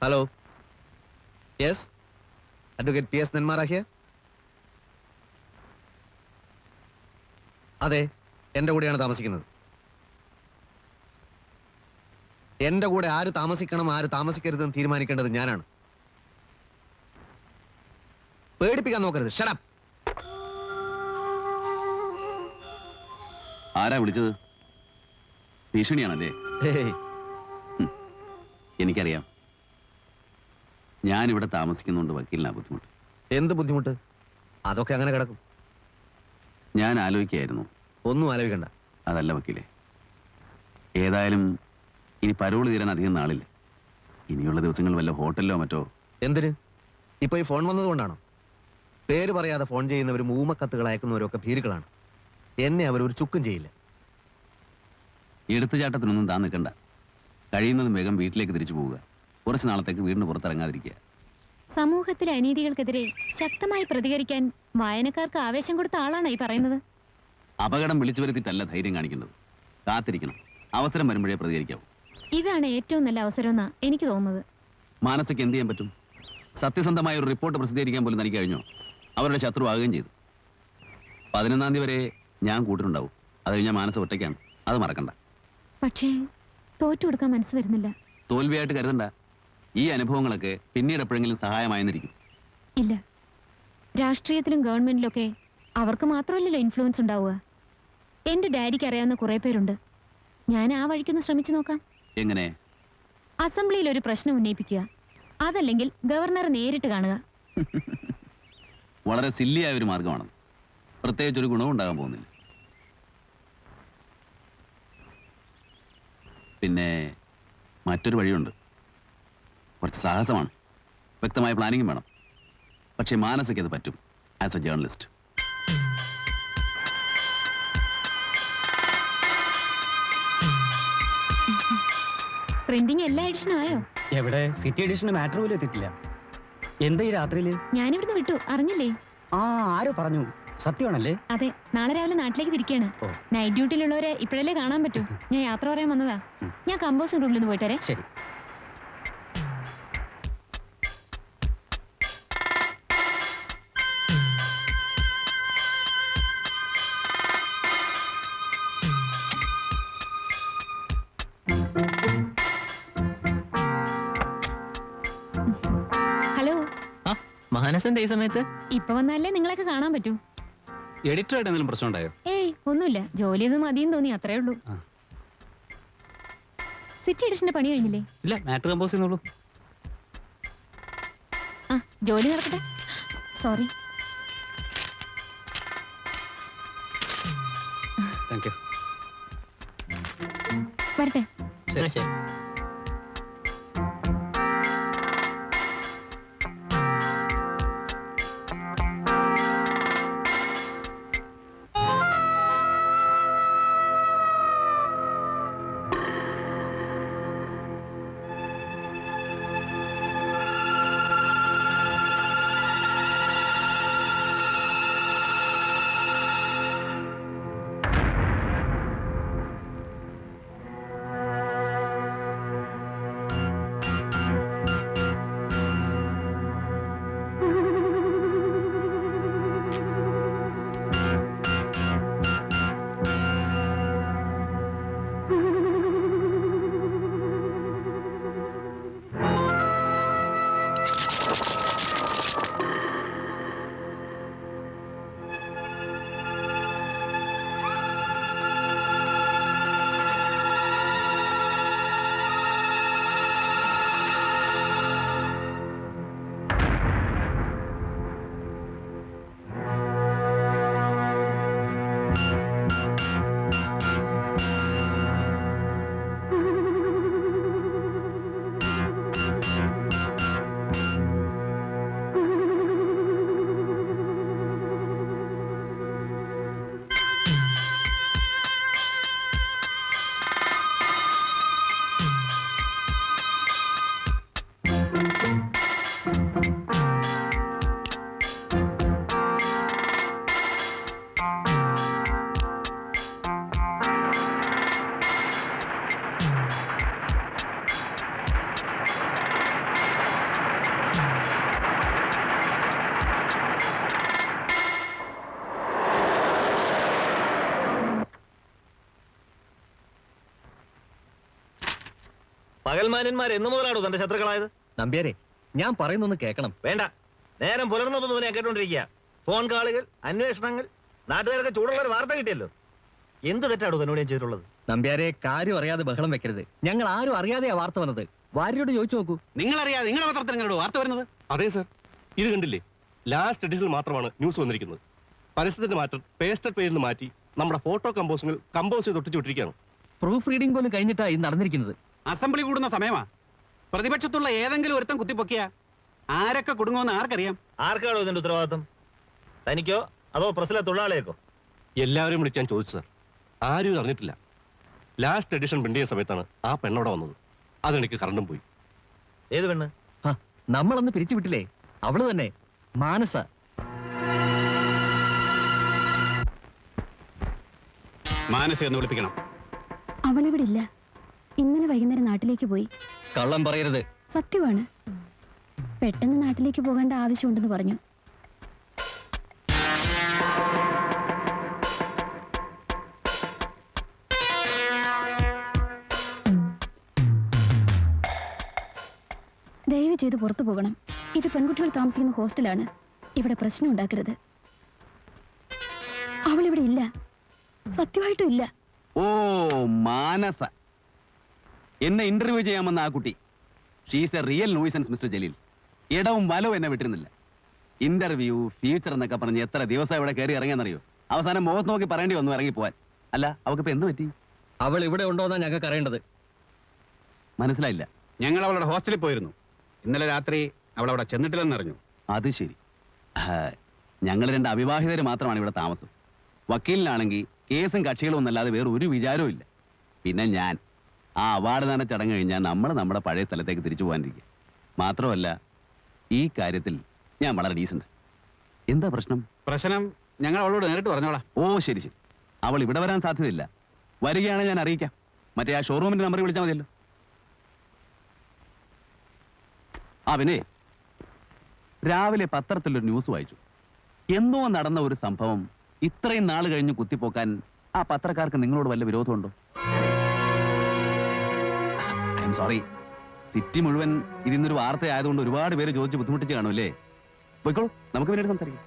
Hello, yes, advocate P S Nenmara here. അതെ, എൻ്റെ കൂടെയാണ് താമസിക്കുന്നത്. എൻ്റെ കൂടെ ആര് താമസിക്കണം ആര് താമസിക്കരുതെന്ന് തീരുമാനിക്കേണ്ടത് ഞാനാണ്. പേടിപ്പിക്കാൻ നോക്കരുത്. Shut up. ആരാ വിളിച്ചത്? ഭീഷണിയാണല്ലേ? എനിക്കറിയാം. ഞാനിവിടെ താമസിക്കുന്നുണ്ട് വക്കീലിനാ ബുദ്ധിമുട്ട്. എന്ത് ബുദ്ധിമുട്ട്? അതൊക്കെ അങ്ങനെ കിടക്കും. ഞാൻ ആലോചിക്കായിരുന്നു. ഒന്നും ആലോചിക്കണ്ട. അതല്ല വക്കീലെ, ഏതായാലും ഇനി പരോള് തീരാൻ അധികം നാളില്ല. ഇനിയുള്ള ദിവസങ്ങൾ വല്ല ഹോട്ടലിലോ മറ്റോ. എന്തിന്? ഇപ്പൊ ഈ ഫോൺ വന്നതുകൊണ്ടാണോ? പേര് പറയാതെ ഫോൺ ചെയ്യുന്നവരും ഊമക്കത്തുകൾ അയക്കുന്നവരും ഒക്കെ ഭീരുക്കളാണ്. എന്നെ അവർ ഒരു ചുക്കും ചെയ്യില്ല. എടുത്തുചാട്ടത്തിനൊന്നും താൻ നിൽക്കണ്ട. കഴിയുന്നതും വേഗം വീട്ടിലേക്ക് തിരിച്ചു പോവുക. കുറച്ച് നാളത്തേക്ക് വീടിന് പുറത്തിറങ്ങാതിരിക്കുക. സമൂഹത്തിലെ അനീതികൾക്കെതിരെ ശക്തമായി പ്രതികരിക്കാൻ വായനക്കാർക്ക് ആവേശം കൊടുത്ത ആളാണ് ഈ പറയുന്നത്. അപകടം വിളിച്ചു വരുത്തിയിട്ടല്ല ധൈര്യം കാണിക്കേണ്ടത്. കാത്തിരിക്കണം. അവസരം വരുമ്പോഴേ പ്രതികരിക്കാവൂ. ഇതാണ് ഏറ്റവും നല്ല അവസരമെന്നാ എനിക്ക് തോന്നുന്നത്. മാനസയ്ക്ക് എന്ത് ചെയ്യാൻ പറ്റും? സത്യസന്ധമായ ഒരു റിപ്പോർട്ട് പ്രസിദ്ധീകരിക്കാൻ പോലും തനിക്ക് കഴിഞ്ഞോ? അവരുടെ ശത്രുവാകുകയും ചെയ്തു. 11-ാം തീയതി വരെ ഞാൻ കൂട്ടിനുണ്ടാവും. അത് കഴിഞ്ഞാൽ മാനസ ഒറ്റയ്ക്കാണ്. അത് മറക്കണ്ട. പക്ഷേ തോറ്റു കൊടുക്കാൻ മനസ്സ് വരുന്നില്ല. തോൽവിയായിട്ട് കരുതണ്ട. ഈ അനുഭവങ്ങളൊക്കെ പിന്നീട് എപ്പോഴെങ്കിലും സഹായമായെന്നിരിക്കും. ഇല്ല, രാഷ്ട്രീയത്തിലും ഗവൺമെന്റിലൊക്കെ അവർക്ക് മാത്രമല്ലല്ലോ ഇൻഫ്ലുവൻസ് ഉണ്ടാവുക. എന്റെ ഡാഡിക്ക് അറിയാവുന്ന കുറെ പേരുണ്ട്. ഞാൻ ആ വഴിക്കൊന്ന് ശ്രമിച്ചു നോക്കാം. എങ്ങനെ? അസംബ്ലിയിൽ ഒരു പ്രശ്നം ഉന്നയിപ്പിക്കുക, അതല്ലെങ്കിൽ ഗവർണറെ നേരിട്ട് കാണുക. വളരെ സില്ലിയായ ഒരു മാർഗമാണ്. പ്രത്യേകിച്ച് ഒരു ഗുണവും ഉണ്ടാകാൻ പോകുന്നില്ല. പിന്നെ മറ്റൊരു വഴിയുണ്ട്. കുറച്ച് സാഹസമാണ്. വ്യക്തമായ പ്ലാനിങ്ങും വേണം. പക്ഷേ മാനസയ്ക്ക് അത് പറ്റും ആസ് എ ജേർണലിസ്റ്റ്. പ്രിന്റിംഗ് എല്ലാ എഡിഷനും ആയോ? എവിടെ? സിറ്റി എഡിഷന് മാറ്റർ പോലും എത്തിയിട്ടില്ല. എന്താ ഈ രാത്രിയില്? ഞാനിവിടുന്ന് വിട്ടു, അറിഞ്ഞില്ലേ? ആരോ പറഞ്ഞു. സത്യമാണല്ലേ? അതെ, നാളെ രാവിലെ നാട്ടിലേക്ക് തിരിക്കുകയാണ്. നൈറ്റ് ഡ്യൂട്ടിയിലുള്ളവരെ ഇപ്പോഴല്ലേ കാണാൻ പറ്റൂ. ഞാൻ യാത്ര പറയാൻ വന്നതാ. ഞാൻ കമ്പോസിംഗ് റൂമിൽ നിന്ന് പോയിട്ടേ. ശരി. ഹലോ. മാനസന്റെ ഈ സമയത്ത് ഇപ്പൊ വന്നാലേ നിങ്ങളൊക്കെ കാണാൻ പറ്റൂ. എഡിറ്ററായിട്ട് എന്തെങ്കിലും പ്രശ്നം ഉണ്ടായോ? ഏയ് ഒന്നുമില്ല, ജോലി ചെയ്ത് മതിയെന്ന് തോന്നി, അത്രേ ഉള്ളൂ. സിറ്റി എഡിഷന്റെ പണി കഴിഞ്ഞില്ലേ? ഇല്ല, മാറ്റർ കമ്പോസ് ചെയ്യുന്നുള്ളൂ. ആ, ജോലി നടക്കട്ടെ. സോറി. Thank you. വരട്ടെ. ശരി ശരി. പകൽമാന്യന്മാർ എന്ന് മുതലാണോ തന്റെ ശത്രുക്കളായത്? നമ്പ്യാരെ ഞാൻ പറയുന്നൊന്ന് കേൾക്കണം. വേണ്ട, നേരം പുലർന്നപ്പോ മുതൽ ഞാൻ കേട്ടോണ്ടിരിക്കുക. ഫോൺ കാളുകൾ, അന്വേഷണങ്ങൾ, നാട്ടുകാർക്ക് ചൂടുള്ള ഒരു വാർത്ത കിട്ടിയല്ലോ. എന്ത് തെറ്റാണോ തന്നോട് ഞാൻ ചെയ്തിട്ടുള്ളത്? നമ്പ്യാരെ കാര്യം അറിയാതെ ബഹളം വെക്കരുത്. ഞങ്ങൾ ആരും അറിയാതെയാ വാർത്ത വന്നത്. ഭാര്യയോട് ചോദിച്ചു നോക്കൂ. നിങ്ങളറിയാതെ നിങ്ങളുടെ പത്രത്തിൽ എങ്ങനെയോ വാർത്ത വരുന്നത്? അതെ സർ, ഇത് കണ്ടില്ലേ? ലാസ്റ്റ് എഡിഷനിൽ മാത്രമാണ് ന്യൂസ് വന്നിരിക്കുന്നത്. പരസ്യത്തിന്റെ മാറ്റം പേസ്റ്റഡ് പേരിൽ നിന്ന് മാറ്റി നമ്മുടെ ഫോട്ടോ കമ്പോസിംഗിൽ കമ്പോസ് ചെയ്ത് ഒട്ടിച്ചു വിട്ടിരിക്കുകയാണ്. പ്രൂഫ് റീഡിംഗ് പോലും കഴിഞ്ഞിട്ടാ ഇത് നടന്നിരിക്കുന്നത്. അസംബ്ലി കൂടുന്ന സമയമാ. പ്രതിപക്ഷത്തുള്ള ഏതെങ്കിലും ഒരുത്തം കുത്തിപ്പൊക്കിയ ആരൊക്കെ കുടുങ്ങുമെന്ന് ആർക്കറിയാം? ആർക്കാണോ ഇതിന്റെ ഉത്തരവാദിത്വം? തനിക്കോ അതോ പ്രസിലെ തൊഴിലാളിയേക്കോ? എല്ലാവരെയും വിളിച്ച് ഞാൻ ചോദിച്ചു സർ, ആരും ഇത് അറിഞ്ഞിട്ടില്ല. ലാസ്റ്റ് എഡിഷൻ പ്രിന്റ് ചെയ്യുന്ന സമയത്താണ് ആ പെണ്ണോടെ വന്നത്. അതെനിക്ക് കറണ്ടും പോയി. ഏത് പെണ്ണ്? നമ്മളന്ന് പിരിച്ചു വിട്ടില്ലേ, അവള് തന്നെ, മാനസ. മാനസ എന്ന് വിളിപ്പിക്കണം. അവളിവിടെ ഇല്ല. ഇന്നലെ വൈകുന്നേരം നാട്ടിലേക്ക് പോയി. കള്ളം പറയരുത്. സത്യമാണ്. പെട്ടെന്ന് നാട്ടിലേക്ക് പോകേണ്ട ആവശ്യമുണ്ടെന്ന് പറഞ്ഞു. ദയവ് ചെയ്ത് പുറത്തു പോകണം. ഇത് പെൺകുട്ടികൾ താമസിക്കുന്ന ഹോസ്റ്റലാണ്. ഇവിടെ പ്രശ്നം ഉണ്ടാക്കരുത്. അവളിവിടെ ഇല്ല, സത്യമായിട്ടും ഇല്ല. ഓ, മാനസ. എന്നെ ഇന്റർവ്യൂ ചെയ്യാമെന്ന ആ കുട്ടി. She's A real nuisance mister Jaleel. ഇടവും വലവും എന്നെ വിട്ടിരുന്നില്ല. ഇന്റർവ്യൂ, ഫ്യൂച്ചർ എന്നൊക്കെ പറഞ്ഞ് എത്ര ദിവസം ഇവിടെ കയറി ഇറങ്ങിയെന്നറിയോ? അവസാനം മുഖത്ത് നോക്കി പറയേണ്ടി വന്നു ഇറങ്ങിപ്പോവാൻ. അല്ല, അവക്കിപ്പോ എന്ത് പറ്റി? അവൾ ഇവിടെ ഉണ്ടോന്നാ ഞങ്ങൾക്ക് അറിയേണ്ടത്. മനസ്സിലായില്ല. ഞങ്ങൾ അവളുടെ ഹോസ്റ്റലിൽ പോയിരുന്നു. ഇന്നലെ രാത്രി അവൾ അവിടെ ചെന്നിട്ടില്ലെന്നറിഞ്ഞു. അത് ശരി. ഞങ്ങൾ രണ്ട് അവിവാഹിതര് മാത്രമാണ് ഇവിടെ താമസം. വക്കീലിനാണെങ്കിൽ കേസും കക്ഷികളും ഒന്നല്ലാതെ വേറെ ഒരു വിചാരവും ഇല്ല. പിന്നെ ഞാൻ ആ അവാർഡ് ദാന ചടങ്ങ് കഴിഞ്ഞാൽ നമ്മൾ നമ്മുടെ പഴയ സ്ഥലത്തേക്ക് തിരിച്ചു പോകാനിരിക്കുക. മാത്രമല്ല, ഈ കാര്യത്തിൽ ഞാൻ വളരെ ഡീസന്റ്. എന്താ പ്രശ്നം? പ്രശ്നം ഞങ്ങൾ അവളോട് നേരിട്ട് പറഞ്ഞോളാം. ഓ, ശരി ശരി. അവൾ ഇവിടെ വരാൻ സാധ്യതയില്ല. വരികയാണെങ്കിൽ ഞാൻ അറിയിക്കാം. മറ്റേ ആ ഷോറൂമിന്റെ നമ്പർ വിളിച്ചാൽ മതിയല്ലോ. ആ, പിന്നെ രാവിലെ പത്രത്തിലൊരു ന്യൂസ് വായിച്ചു. എന്നോ നടന്ന ഒരു സംഭവം ഇത്രയും നാൾ കഴിഞ്ഞ് കുത്തിപ്പോക്കാൻ ആ പത്രക്കാർക്ക് നിങ്ങളോട് വല്ല വിരോധമുണ്ടോ? I'm sorry. സിറ്റി മുഴുവൻ ഇതിന്നൊരു വാർത്തയായതുകൊണ്ട് ഒരുപാട് പേര് ചോദിച്ച് ബുദ്ധിമുട്ടിച്ച് കാണുമല്ലേ? പോയിക്കോളൂ, നമുക്ക് പിന്നീട് സംസാരിക്കാം.